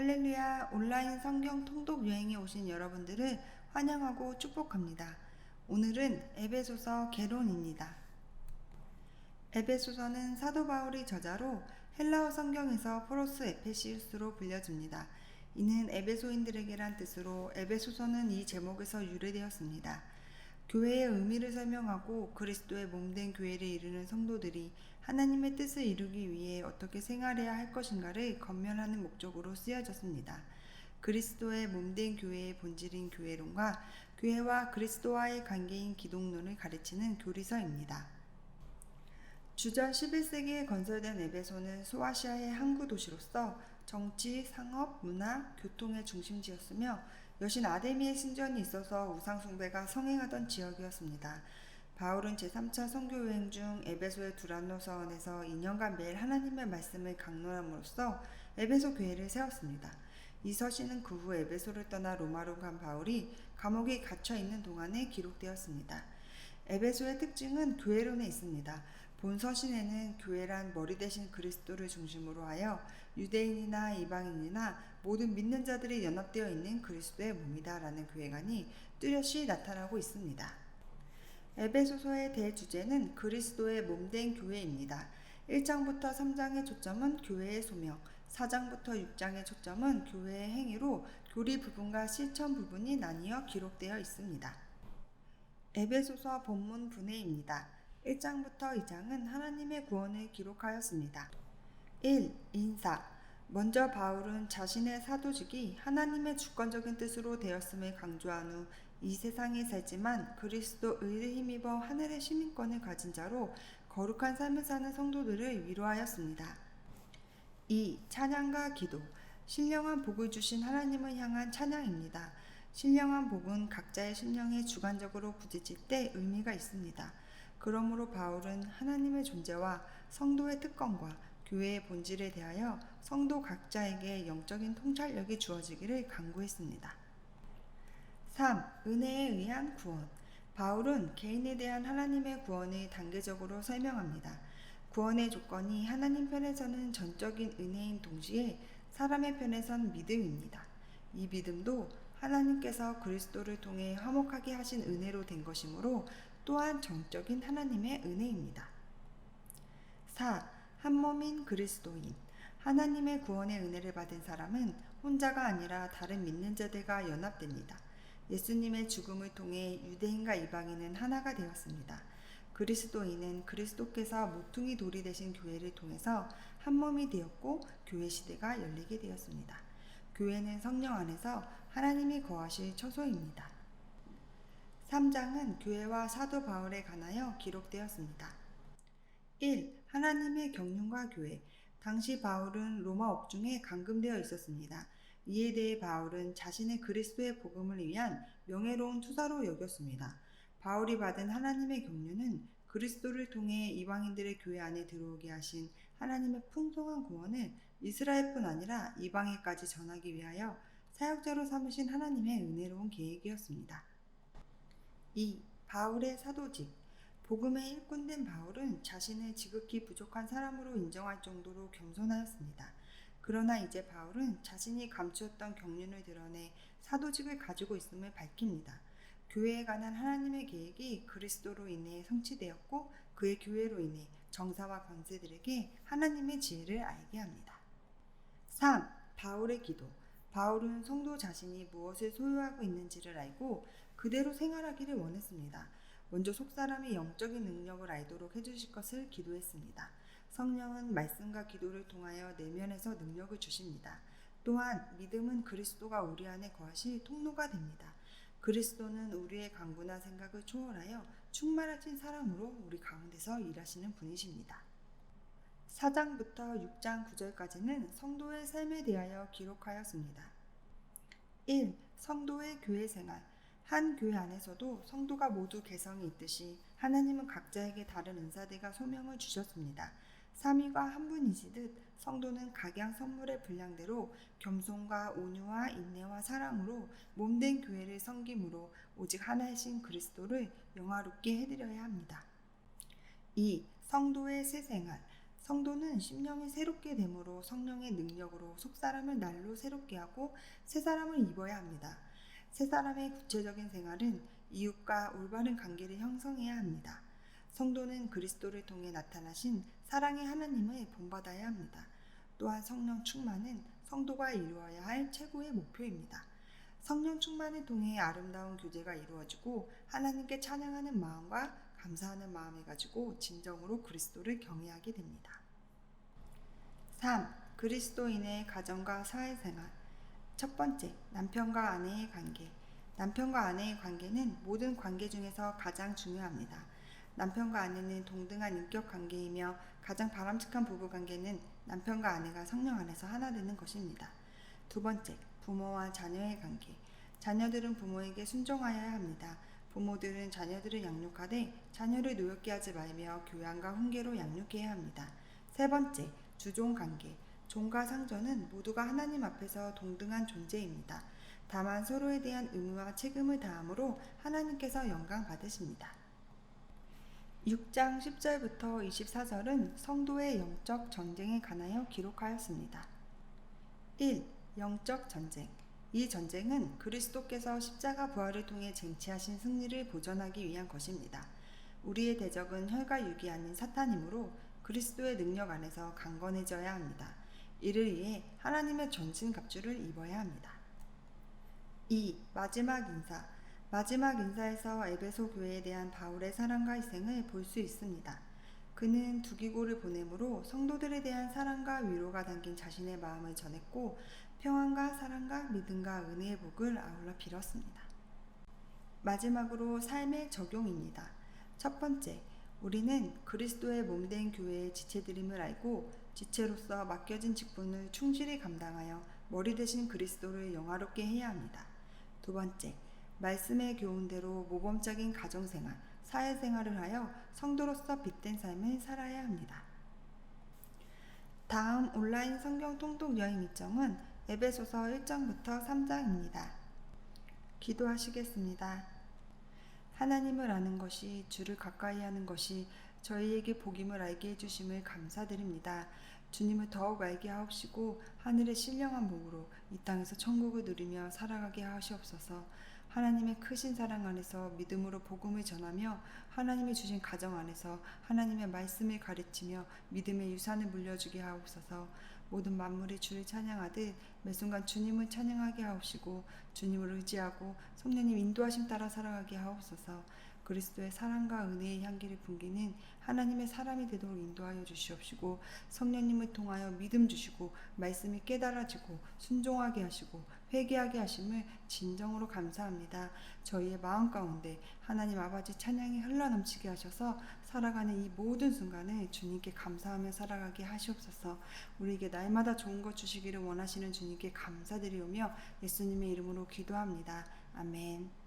할렐루야. 온라인 성경 통독 여행에 오신 여러분들을 환영하고 축복합니다. 오늘은 에베소서 개론입니다. 에베소서는 사도 바울의 저자로 헬라어 성경에서 포로스 에페시우스로 불려집니다. 이는 에베소인들에게란 뜻으로 에베소서는 이 제목에서 유래되었습니다. 교회의 의미를 설명하고 그리스도의 몸된 교회를 이루는 성도들이 하나님의 뜻을 이루기 위해 어떻게 생활해야 할 것인가를 건면하는 목적으로 쓰여졌습니다. 그리스도의 몸된 교회의 본질인 교회론과 교회와 그리스도와의 관계인 기독론을 가르치는 교리서입니다. 주전 11세기에 건설된 에베소는 소아시아의 항구 도시로서 정치, 상업, 문화, 교통의 중심지였으며 여신 아데미의 신전이 있어서 우상숭배가 성행하던 지역이었습니다. 바울은 제3차 선교여행 중 에베소의 두란노 서원에서 2년간 매일 하나님의 말씀을 강론함으로써 에베소 교회를 세웠습니다. 이 서신은 그 후 에베소를 떠나 로마로 간 바울이 감옥에 갇혀 있는 동안에 기록되었습니다. 에베소의 특징은 교회론에 있습니다. 본 서신에는 교회란 머리 대신 그리스도를 중심으로 하여 유대인이나 이방인이나 모든 믿는 자들이 연합되어 있는 그리스도의 몸이다 라는 교회관이 뚜렷이 나타나고 있습니다. 에베소서의 대주제는 그리스도의 몸된 교회입니다. 1장부터 3장의 초점은 교회의 소명, 4장부터 6장의 초점은 교회의 행위로 교리 부분과 실천 부분이 나뉘어 기록되어 있습니다. 에베소서 본문 분해입니다. 1장부터 2장은 하나님의 구원을 기록하였습니다. 1. 인사. 먼저 바울은 자신의 사도직이 하나님의 주권적인 뜻으로 되었음을 강조한 후 이 세상에 살지만 그리스도 의를 힘입어 하늘의 시민권을 가진 자로 거룩한 삶을 사는 성도들을 위로하였습니다. 2. 찬양과 기도. 신령한 복을 주신 하나님을 향한 찬양입니다. 신령한 복은 각자의 심령에 주관적으로 부딪힐 때 의미가 있습니다. 그러므로 바울은 하나님의 존재와 성도의 특권과 교회의 본질에 대하여 성도 각자에게 영적인 통찰력이 주어지기를 간구했습니다. 3. 은혜에 의한 구원. 바울은 개인에 대한 하나님의 구원을 단계적으로 설명합니다. 구원의 조건이 하나님 편에서는 전적인 은혜인 동시에 사람의 편에선 믿음입니다. 이 믿음도 하나님께서 그리스도를 통해 화목하게 하신 은혜로 된 것이므로 또한 정적인 하나님의 은혜입니다. 4. 한 몸인 그리스도인. 하나님의 구원의 은혜를 받은 사람은 혼자가 아니라 다른 믿는 자들과 연합됩니다. 예수님의 죽음을 통해 유대인과 이방인은 하나가 되었습니다. 그리스도인은 그리스도께서 모퉁이 돌이 되신 교회를 통해서 한 몸이 되었고 교회 시대가 열리게 되었습니다. 교회는 성령 안에서 하나님이 거하실 처소입니다. 3장은 교회와 사도 바울에 관하여 기록되었습니다. 1. 하나님의 경륜과 교회. 당시 바울은 로마 옥중에 감금되어 있었습니다. 이에 대해 바울은 자신의 그리스도의 복음을 위한 명예로운 투사로 여겼습니다. 바울이 받은 하나님의 경륜은 그리스도를 통해 이방인들의 교회 안에 들어오게 하신 하나님의 풍성한 구원을 이스라엘뿐 아니라 이방에까지 전하기 위하여 사역자로 삼으신 하나님의 은혜로운 계획이었습니다. 2. 바울의 사도직. 복음의 일꾼된 바울은 자신을 지극히 부족한 사람으로 인정할 정도로 겸손하였습니다. 그러나 이제 바울은 자신이 감추었던 경륜을 드러내 사도직을 가지고 있음을 밝힙니다. 교회에 관한 하나님의 계획이 그리스도로 인해 성취되었고 그의 교회로 인해 정사와 권세들에게 하나님의 지혜를 알게 합니다. 3. 바울의 기도. 바울은 성도 자신이 무엇을 소유하고 있는지를 알고 그대로 생활하기를 원했습니다. 먼저 속사람이 영적인 능력을 알도록 해주실 것을 기도했습니다. 성령은 말씀과 기도를 통하여 내면에서 능력을 주십니다. 또한 믿음은 그리스도가 우리 안에 거하실 통로가 됩니다. 그리스도는 우리의 강구나 생각을 초월하여 충만하신 사랑으로 우리 가운데서 일하시는 분이십니다. 4장부터 6장 9절까지는 성도의 삶에 대하여 기록하였습니다. 1. 성도의 교회 생활. 한 교회 안에서도 성도가 모두 개성이 있듯이 하나님은 각자에게 다른 은사들과 소명을 주셨습니다. 삼위가 한 분이시듯 성도는 각양 선물의 분량대로 겸손과 온유와 인내와 사랑으로 몸된 교회를 섬김으로 오직 하나이신 그리스도를 영화롭게 해드려야 합니다. 2. 성도의 새 생활. 성도는 심령이 새롭게 됨으로 성령의 능력으로 속사람을 날로 새롭게 하고 새사람을 입어야 합니다. 새사람의 구체적인 생활은 이웃과 올바른 관계를 형성해야 합니다. 성도는 그리스도를 통해 나타나신 사랑의 하나님을 본받아야 합니다. 또한 성령 충만은 성도가 이루어야 할 최고의 목표입니다. 성령 충만을 통해 아름다운 교제가 이루어지고 하나님께 찬양하는 마음과 감사하는 마음을 가지고 진정으로 그리스도를 경외하게 됩니다. 3. 그리스도인의 가정과 사회생활. 첫 번째, 남편과 아내의 관계. 남편과 아내의 관계는 모든 관계 중에서 가장 중요합니다. 남편과 아내는 동등한 인격 관계이며 가장 바람직한 부부 관계는 남편과 아내가 성령 안에서 하나 되는 것입니다. 두 번째, 부모와 자녀의 관계. 자녀들은 부모에게 순종하여야 합니다. 부모들은 자녀들을 양육하되 자녀를 노엽게 하지 말며 교양과 훈계로 양육해야 합니다. 세 번째, 주종 관계. 종과 상전은 모두가 하나님 앞에서 동등한 존재입니다. 다만 서로에 대한 의무와 책임을 다함으로 하나님께서 영광 받으십니다. 6장 10절부터 24절은 성도의 영적 전쟁에 관하여 기록하였습니다. 1. 영적 전쟁. 이 전쟁은 그리스도께서 십자가 부활을 통해 쟁취하신 승리를 보존하기 위한 것입니다. 우리의 대적은 혈과 육이 아닌 사탄이므로 그리스도의 능력 안에서 강건해져야 합니다. 이를 위해 하나님의 전신 갑주를 입어야 합니다. 2. 마지막 인사. 마지막 인사에서 에베소 교회에 대한 바울의 사랑과 희생을 볼 수 있습니다. 그는 두기고를 보내므로 성도들에 대한 사랑과 위로가 담긴 자신의 마음을 전했고 평안과 사랑과 믿음과 은혜의 복을 아울러 빌었습니다. 마지막으로 삶의 적용입니다. 첫 번째, 우리는 그리스도의 몸된 교회의 지체들임을 알고 지체로서 맡겨진 직분을 충실히 감당하여 머리 대신 그리스도를 영화롭게 해야 합니다. 두 번째, 말씀의 교훈대로 모범적인 가정생활, 사회생활을 하여 성도로서 빛된 삶을 살아야 합니다. 다음 온라인 성경 통독 여행 일정은 에베소서 1장부터 3장입니다. 기도하시겠습니다. 하나님을 아는 것이 주를 가까이 하는 것이 저희에게 복임을 알게 해주심을 감사드립니다. 주님을 더욱 알게 하옵시고 하늘의 신령한 복으로 이 땅에서 천국을 누리며 살아가게 하시옵소서. 하나님의 크신 사랑 안에서 믿음으로 복음을 전하며 하나님이 주신 가정 안에서 하나님의 말씀을 가르치며 믿음의 유산을 물려주게 하옵소서. 모든 만물이 주를 찬양하듯 매순간 주님을 찬양하게 하옵시고 주님을 의지하고 성령님 인도하심 따라 살아가게 하옵소서. 그리스도의 사랑과 은혜의 향기를 풍기는 하나님의 사람이 되도록 인도하여 주시옵시고 성령님을 통하여 믿음 주시고 말씀이 깨달아지고 순종하게 하시고 회개하게 하심을 진정으로 감사합니다. 저희의 마음 가운데 하나님 아버지 찬양이 흘러넘치게 하셔서 살아가는 이 모든 순간을 주님께 감사하며 살아가게 하시옵소서. 우리에게 날마다 좋은 것 주시기를 원하시는 주님께 감사드리오며 예수님의 이름으로 기도합니다. 아멘.